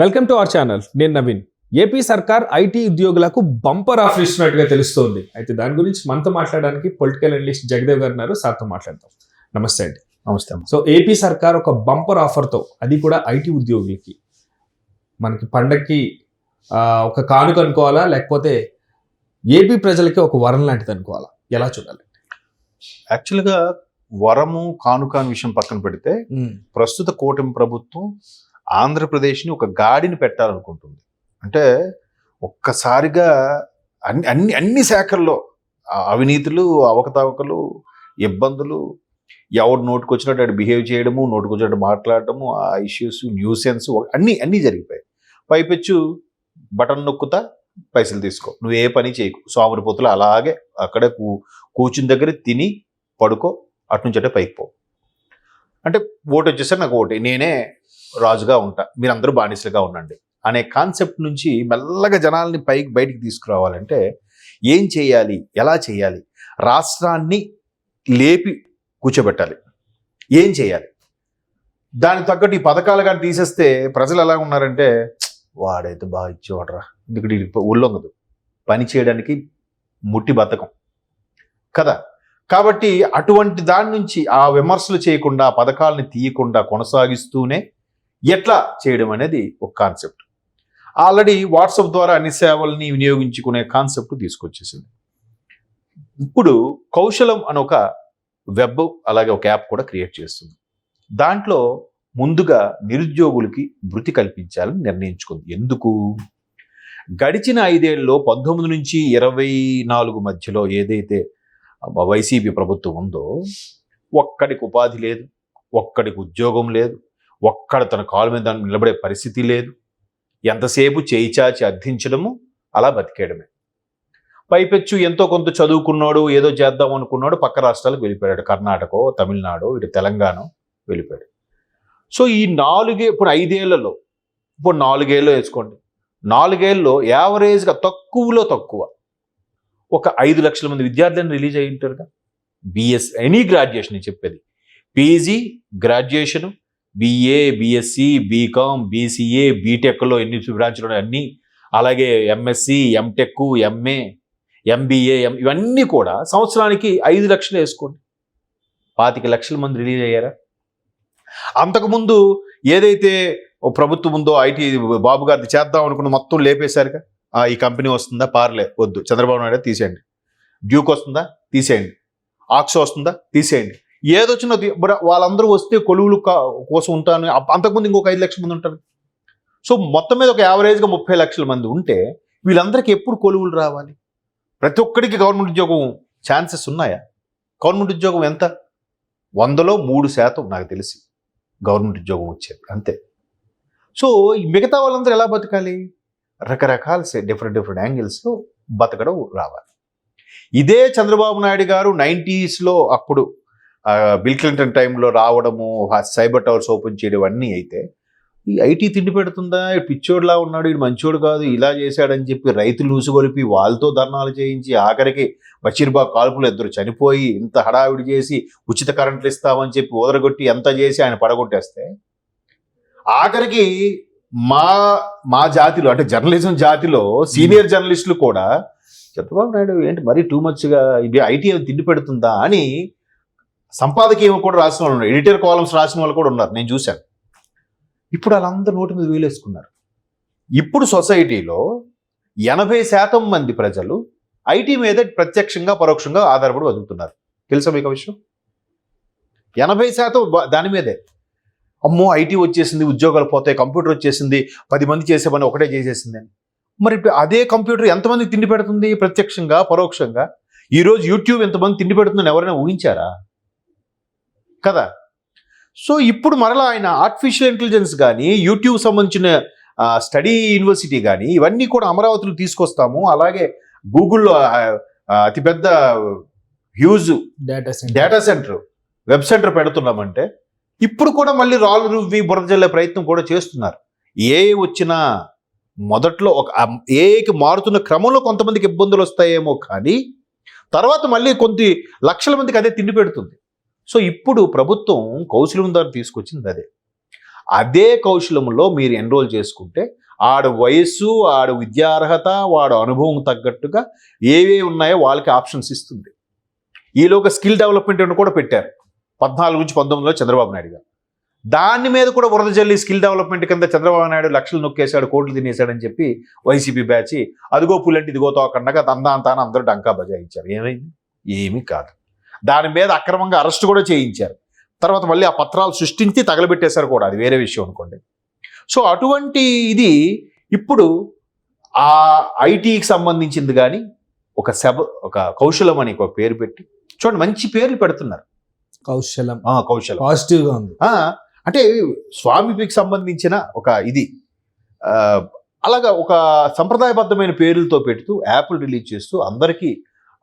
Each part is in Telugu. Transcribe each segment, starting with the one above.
Welcome to our channel. నేను నవీన్. ఏపీ సర్కార్ ఐటీ ఉద్యోగులకు బంపర్ ఆఫర్ ఇస్తున్నట్టుగా తెలుస్తోంది. అయితే దాని గురించి మనతో మాట్లాడడానికి పొలిటికల్ అనలిస్ట్ జగదేవ్ గారు ఉన్నారు. సార్తో మాట్లాడతాం. నమస్తే అండి. నమస్తే. సో ఏపీ సర్కార్ ఒక బంపర్ ఆఫర్తో, అది కూడా ఐటీ ఉద్యోగులకి, మనకి పండక్కి ఒక కానుక అనుకోవాలా, లేకపోతే ఏపీ ప్రజలకి ఒక వరం లాంటిది అనుకోవాలా, ఎలా చూడాలి? యాక్చువల్గా వరము కానుక అనే విషయం పక్కన పెడితే ప్రస్తుత కూటమి ప్రభుత్వం ఆంధ్రప్రదేశ్ని ఒక గాడిని పెట్టాలనుకుంటుంది. అంటే ఒక్కసారిగా అన్ని శాఖల్లో అవినీతులు, అవకతవకలు, ఇబ్బందులు, ఎవడు నోటుకు వచ్చినట్టు అటు బిహేవ్ చేయడము, నోటుకు వచ్చినట్టు మాట్లాడటము, ఆ ఇష్యూస్, న్యూసెన్స్ అన్నీ జరిగిపోయాయి. పైపెచ్చు బటన్ నొక్కుతా పైసలు తీసుకో, నువ్వు ఏ పని చేయకు, సోమరిపోతులు అలాగే అక్కడే కూర్చుని దగ్గర తిని పడుకో, అటు నుంచి అంటే పైకి పో. అంటే ఓటు వచ్చేసరి నాకు ఓటే, నేనే రాజుగా ఉంటా, మీరందరూ బానిసలుగా ఉండండి అనే కాన్సెప్ట్ నుంచి మెల్లగా జనాల్ని బయటికి తీసుకురావాలంటే ఏం చేయాలి, ఎలా చేయాలి? రాష్ట్రాన్ని లేపి కూర్చోబెట్టాలి. ఏం చేయాలి? దానికి తగ్గట్టు ఈ పథకాలు కానీ తీసేస్తే ప్రజలు ఎలా ఉన్నారంటే, వాడైతే బాగా ఇచ్చేవాడరా, ఎందుకంటే ఒళ్ళొంగదు, పని చేయడానికి ముట్టి బద్ధకం కదా. కాబట్టి అటువంటి దాని నుంచి ఆ విమర్శలు చేయకుండా, పథకాలని తీయకుండా కొనసాగిస్తూనే ఎట్లా చేయడం అనేది ఒక కాన్సెప్ట్. ఆల్రెడీ వాట్సాప్ ద్వారా అన్ని సేవల్ని వినియోగించుకునే కాన్సెప్ట్ తీసుకొచ్చేసింది. ఇప్పుడు కౌశలం అని ఒక వెబ్, అలాగే ఒక యాప్ కూడా క్రియేట్ చేస్తుంది. దాంట్లో ముందుగా నిరుద్యోగులకి వృత్తి కల్పించాలని నిర్ణయించుకుంది. ఎందుకు? గడిచిన 5 ఏళ్ళలో 19 నుంచి 24 మధ్యలో ఏదైతే వైసీపీ ప్రభుత్వం ఉందో, ఒక్కడికి ఉపాధి లేదు, ఒక్కడికి ఉద్యోగం లేదు, ఒక్కడు తన కాలు మీద నిలబడే పరిస్థితి లేదు. ఎంతసేపు చేయి చాచి అర్థించడము, అలా బతికేయడమే. పైపెచ్చు ఎంతో కొంత చదువుకున్నాడు, ఏదో చేద్దాం అనుకున్నాడు, పక్క రాష్ట్రాలకు వెళ్ళిపోయాడు. కర్ణాటక, తమిళనాడు, ఇటు తెలంగాణ వెళ్ళిపోయాడు. సో ఈ ఇప్పుడు 5 ఏళ్లలో, ఇప్పుడు 4 ఏళ్ళు వేసుకోండి, 4 ఏళ్ళలో యావరేజ్గా తక్కువలో తక్కువ ఒక 5 లక్షల మంది విద్యార్థులను రిలీజ్ అయ్యి ఉంటారుగా. బిఎస్ ఎనీ గ్రాడ్యుయేషన్ చెప్పేది, PG graduation, BA, BSc, BCom, BCA, బీటెక్లో ఎన్ని బ్రాంచ్లు ఉన్నాయి అన్నీ, అలాగే ఎంఎస్సి, ఎంటెక్, ఎంఏ, ఎంబీఏ, ఇవన్నీ కూడా సంవత్సరానికి 5 లక్షలు వేసుకోండి. 25 లక్షల మంది రిలీజ్ అయ్యారా? అంతకుముందు ఏదైతే ప్రభుత్వం ఉందో ఐటీ బాబు గారిది చేద్దాం అనుకున్న మొత్తం లేపేశారుగా. ఈ కంపెనీ వస్తుందా? పార్లే, వద్దు. చంద్రబాబు నాయుడు తీసేయండి. డ్యూక్ వస్తుందా? తీసేయండి. ఆక్సో వస్తుందా? తీసేయండి. ఏదొచ్చినా వాళ్ళందరూ వస్తే కొలువులు కోసం ఉంటాను. అంతకుముందు ఇంకొక 5 లక్షల మంది ఉంటారు. సో మొత్తం మీద ఒక యావరేజ్గా 30 లక్షల మంది ఉంటే వీళ్ళందరికీ ఎప్పుడు కొలువులు రావాలి? ప్రతి ఒక్కడికి గవర్నమెంట్ ఉద్యోగం ఛాన్సెస్ ఉన్నాయా? గవర్నమెంట్ ఉద్యోగం ఎంత? 100లో 3% నాకు తెలిసి గవర్నమెంట్ ఉద్యోగం వచ్చేది, అంతే. సో మిగతా వాళ్ళందరూ ఎలా బతకాలి? రకరకాల డిఫరెంట్ యాంగిల్స్లో బతకడం రావాలి. ఇదే చంద్రబాబు నాయుడు గారు 90స్లో అప్పుడు బిల్ క్లింటన్ టైంలో రావడము, సైబర్ టవర్స్ ఓపెన్ చేయడం అన్నీ అయితే, ఈ ఐటీ తిండి పెడుతుందా, పిచ్చోడులా ఉన్నాడు, ఇది మంచోడు కాదు, ఇలా చేశాడని చెప్పి రైతులు లూసుగొలిపి వాళ్ళతో ధర్నాలు చేయించి, ఆఖరికి బషీర్బాగ్ కాల్పులు 2 చనిపోయి, ఇంత హడావిడి చేసి ఉచిత కరెంట్లు ఇస్తామని చెప్పి ఓదరగొట్టి ఎంత చేసి ఆయన పడగొట్టేస్తే, ఆఖరికి మా జాతిలో, అంటే జర్నలిజం జాతిలో సీనియర్ జర్నలిస్టులు కూడా చంద్రబాబు నాయుడు ఏంటి మరీ టూ మచ్గా ఇది ఐటీ తిండి పెడుతుందా అని సంపాదకీయం కూడా రాసిన వాళ్ళు ఉన్నారు, ఎడిటర్ కాలమ్స్ రాసిన వాళ్ళు కూడా ఉన్నారు, నేను చూశాను. ఇప్పుడు వాళ్ళందరూ నోటి మీద వేలేసుకున్నారు. ఇప్పుడు సొసైటీలో 80% మంది ప్రజలు ఐటీ మీద ప్రత్యక్షంగా పరోక్షంగా ఆధారపడి బతుకుతున్నారు. తెలుసా మీకు ఆ విషయం? 80% దాని మీదే. అమ్మో ఐటీ వచ్చేసింది, ఉద్యోగాలు పోతాయి, కంప్యూటర్ వచ్చేసింది, 10 మంది చేసే పని ఒకటే చేసేసింది అని. మరి అదే కంప్యూటర్ ఎంతమందికి తిండి పెడుతుంది ప్రత్యక్షంగా పరోక్షంగా? ఈరోజు యూట్యూబ్ ఎంతమంది తిండి పెడుతుందని ఎవరైనా ఊహించారా? కదా. సో ఇప్పుడు మరలా ఆయన ఆర్టిఫిషియల్ ఇంటెలిజెన్స్ కానీ, యూట్యూబ్ సంబంధించిన స్టడీ యూనివర్సిటీ కానీ, ఇవన్నీ కూడా అమరావతిలో తీసుకొస్తాము, అలాగే గూగుల్లో అతిపెద్ద huge data center, web center పెడుతున్నామంటే, ఇప్పుడు కూడా మళ్ళీ రాళ్ళు రువ్వి బురద జల్లే ప్రయత్నం కూడా చేస్తున్నారు. ఏ వచ్చినా మొదట్లో ఒక ఏకి మారుతున్న క్రమంలో కొంతమందికి ఇబ్బందులు వస్తాయేమో, కానీ తర్వాత మళ్ళీ కొన్ని లక్షల మందికి అదే తిండి పెడుతుంది. సో ఇప్పుడు ప్రభుత్వం కౌశలం ద్వారా తీసుకొచ్చింది అదే. అదే కౌశలంలో మీరు ఎన్రోల్ చేసుకుంటే ఆడ వయస్సు, ఆడ విద్యార్హత, వాడు అనుభవం తగ్గట్టుగా ఏవే ఉన్నాయో వాళ్ళకి ఆప్షన్స్ ఇస్తుంది. ఈలోగా స్కిల్ డెవలప్మెంట్ కూడా పెట్టారు 14 నుంచి 19లో చంద్రబాబు నాయుడు గారు. దాని మీద కూడా వరద జల్లి స్కిల్ డెవలప్మెంట్ కింద చంద్రబాబు నాయుడు లక్షలు నొక్కేశాడు, కోట్లు తినేశాడని చెప్పి వైసీపీ బ్యాచ్ అదిగో పుల్లెంటి ఇదిగో తోకండగా అంతా అందరూ డంకా బజాయించారు. ఏమైంది? ఏమీ కాదు. దాని మీద అక్రమంగా అరెస్ట్ కూడా చేయించారు. తర్వాత మళ్ళీ ఆ పత్రాలు సృష్టించి తగలబెట్టేశారు కూడా, అది వేరే విషయం అనుకోండి. సో అటువంటి ఇది ఇప్పుడు ఆ ఐటీకి సంబంధించింది కానీ ఒక కౌశలం అని ఒక పేరు పెట్టి చూడండి, మంచి పేర్లు పెడుతున్నారు. కౌశలం కౌశలం పాజిటివ్ గా ఉంది. అంటే స్వామికి సంబంధించిన ఒక ఇది అలాగా ఒక సంప్రదాయబద్ధమైన పేర్లతో పెడుతూ యాప్లు రిలీజ్ చేస్తూ అందరికీ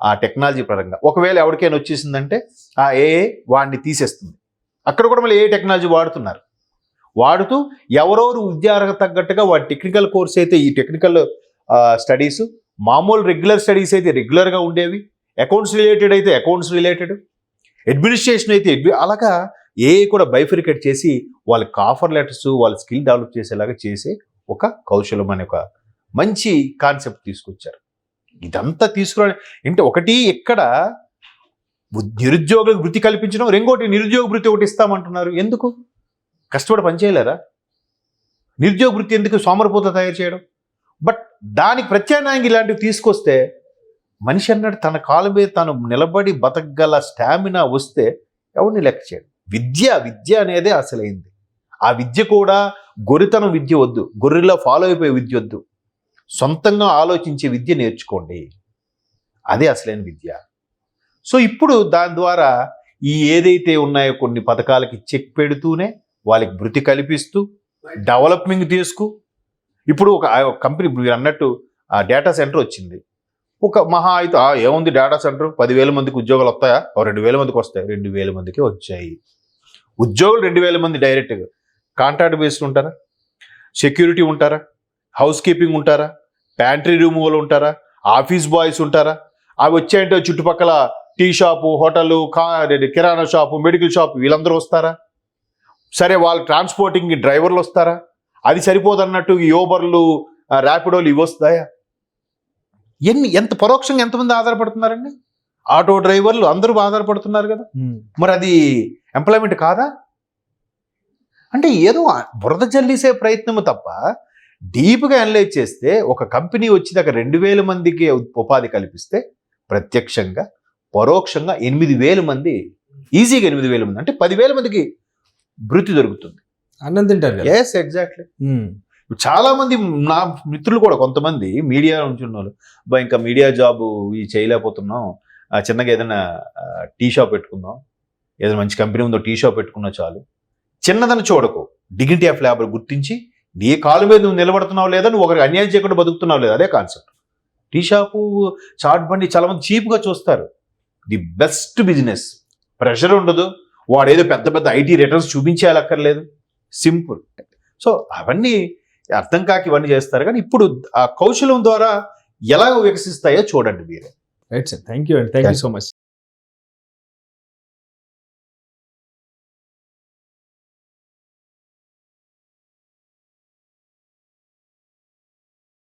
ఆ టెక్నాలజీ పరంగా ఒకవేళ ఎవరికైనా వచ్చేసిందంటే ఆ ఏఏ వాడిని తీసేస్తుంది. అక్కడ కూడా మళ్ళీ ఏ టెక్నాలజీ వాడుతూ ఎవరెవరు విద్యార్హత తగ్గట్టుగా వాడి టెక్నికల్ కోర్స్ అయితే ఈ టెక్నికల్ స్టడీస్, మామూలు రెగ్యులర్ స్టడీస్ అయితే రెగ్యులర్గా ఉండేవి, అకౌంట్స్ రిలేటెడ్ అయితే అకౌంట్స్ రిలేటెడ్, అడ్మినిస్ట్రేషన్ అయితే అలాగా ఏ కూడా బైఫరికేట్ చేసి వాళ్ళకి ఆఫర్ లెటర్స్, వాళ్ళ స్కిల్ డెవలప్ చేసేలాగా చేసే ఒక కౌశలం అనే ఒక మంచి కాన్సెప్ట్ తీసుకొచ్చారు. ఇదంతా తీసుకురా అంటే ఒకటి ఎక్కడ నిరుద్యోగులకు వృత్తి కల్పించడం, రెండోటి నిరుద్యోగ వృత్తి ఒకటి ఇస్తామంటున్నారు. ఎందుకు? కష్టపడి పనిచేయలేరా? నిరుద్యోగ వృత్తి ఎందుకు సోమరిపోత తయారు చేయడం? బట్ దానికి ప్రత్యామ్నాయంగా ఇలాంటివి తీసుకొస్తే మనిషి అన్నాడు తన కాళ్ళ మీద తాను నిలబడి బతకగల స్టామినా వస్తే ఎవరిని లెక్క చేయడం. విద్య అనేదే అసలైంది. ఆ విద్య కూడా గొర్రెతనం విద్య వద్దు, గొర్రెలా ఫాలో అయిపోయే విద్య వద్దు, సొంతంగా ఆలోచించే విద్య నేర్చుకోండి. అదే అసలైన విద్య. సో ఇప్పుడు దాని ద్వారా ఈ ఏదైతే ఉన్నాయో కొన్ని పథకాలకి చెక్ పెడుతూనే వాళ్ళకి వృత్తి కల్పిస్తూ డెవలప్మెంట్ ఇప్పుడు ఒక కంపెనీ మీరు అన్నట్టు ఆ డేటా సెంటర్ వచ్చింది. ఒక మహా అయితే ఏముంది డేటా సెంటర్ 10,000 మందికి ఉద్యోగాలు వస్తాయా? 2,000 మందికి వస్తాయి. 2,000 మందికి వచ్చాయి ఉద్యోగులు. 2,000 మంది డైరెక్ట్గా కాంట్రాక్ట్ బేస్డ్ ఉంటారా? సెక్యూరిటీ ఉంటారా? హౌస్ కీపింగ్ ఉంటారా? ప్యాంట్రీ రూమ్ వాళ్ళు ఉంటారా? ఆఫీస్ బాయ్స్ ఉంటారా? అవి వచ్చాయంటే చుట్టుపక్కల టీ షాపు, హోటల్, కిరాణా షాపు, మెడికల్ షాపు వీళ్ళందరూ వస్తారా? సరే, వాళ్ళు ట్రాన్స్పోర్టింగ్ డ్రైవర్లు వస్తారా? అది సరిపోదన్నట్టు యోబర్లు, ర్యాపిడోలు ఇవి వస్తాయా? ఎంత పరోక్షంగా ఎంతమంది ఆధారపడుతున్నారండి? ఆటో డ్రైవర్లు అందరూ ఆధారపడుతున్నారు కదా. మరి అది ఎంప్లాయ్మెంట్ కాదా? అంటే ఏదో బురద జల్లిసే ప్రయత్నము తప్ప డీప్గా అనలైజ్ చేస్తే ఒక కంపెనీ వచ్చి దగ్గర 2,000 మందికి ఉపాధి కల్పిస్తే ప్రత్యక్షంగా పరోక్షంగా 8,000 మంది, ఈజీగా 8,000 మంది అంటే 10,000 మందికి వృత్తి దొరుకుతుంది. అన్నం తింటారు. Yes, exactly. చాలా మంది నా మిత్రులు కూడా కొంతమంది మీడియా నుంచి ఉన్నవాళ్ళు, ఇంకా మీడియా జాబ్ ఇవి చేయలేకపోతున్నాం, చిన్నగా ఏదైనా టీ షాప్ పెట్టుకుందాం, ఏదైనా మంచి కంపెనీ ఉందో టీ షాప్ పెట్టుకున్నా చాలు. చిన్నదని చూడకు, డిగ్నిటీ ఆఫ్ లేబర్ గుర్తించి నీ కాలు మీద నువ్వు నిలబడుతున్నావు లేదా, నువ్వు ఒకరికి అన్యాయం చేయకుండా బతుకుతున్నావు లేదా, అదే కాన్సెప్ట్. టీ షాపు, చాట్ బండి చాలా మంది చీప్గా చూస్తారు. ది బెస్ట్ బిజినెస్, ప్రెషర్ ఉండదు, వాడు ఏదో పెద్ద పెద్ద ఐటీ రిటర్న్స్ చూపించేయాలక్కర్లేదు, సింపుల్. సో అవన్నీ అర్థం కాక ఇవన్నీ చేస్తారు. కానీ ఇప్పుడు ఆ కౌశలం ద్వారా ఎలా వికసిస్తాయో చూడండి మీరే. రైట్ సార్, థ్యాంక్ యూ అండి, థ్యాంక్ యూ సో మచ్.